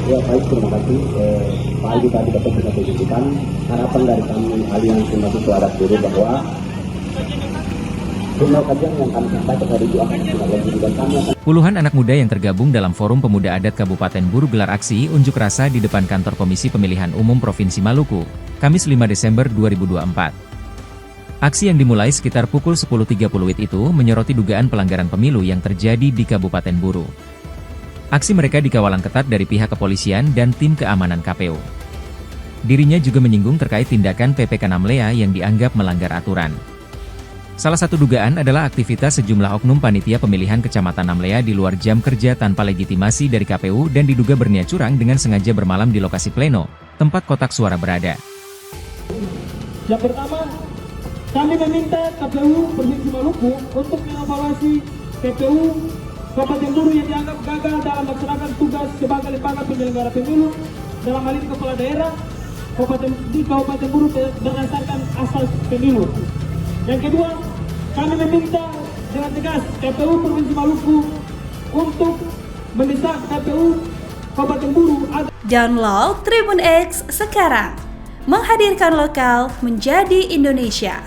Ya baik, terima kasih Pak Aldi tadi dapat kita tunjukkan harapan dari kami Aliansi Mahasiswa Adat Buruh bahwa jurnal kajian yang kami sampaikan hari itu akan ditindaklanjuti dan kami akan. Puluhan anak muda yang tergabung dalam Forum Pemuda Adat Kabupaten Buru gelar aksi unjuk rasa di depan kantor Komisi Pemilihan Umum Provinsi Maluku, Kamis 5 Desember 2024. Aksi yang dimulai sekitar pukul 10.30 WIB itu menyoroti dugaan pelanggaran pemilu yang terjadi di Kabupaten Buru. Aksi mereka dikawalan ketat dari pihak kepolisian dan tim keamanan KPU. Dirinya juga menyinggung terkait tindakan PPK Namlea yang dianggap melanggar aturan. Salah satu dugaan adalah aktivitas sejumlah oknum panitia pemilihan Kecamatan Namlea di luar jam kerja tanpa legitimasi dari KPU dan diduga berniat curang dengan sengaja bermalam di lokasi pleno, tempat kotak suara berada. Yang pertama, kami meminta KPU Provinsi Maluku untuk mengevaluasi KPU Kabupaten Buru yang dianggap gagal dalam melaksanakan tugas sebagai lembaga penyelenggara pemilu, dalam hal ini kepala daerah di Kabupaten Buru berdasarkan asas pemilu. Yang kedua, kami meminta dengan tegas KPU Provinsi Maluku untuk mendesak KPU Kabupaten Buru agar download Tribun X sekarang, menghadirkan lokal menjadi Indonesia.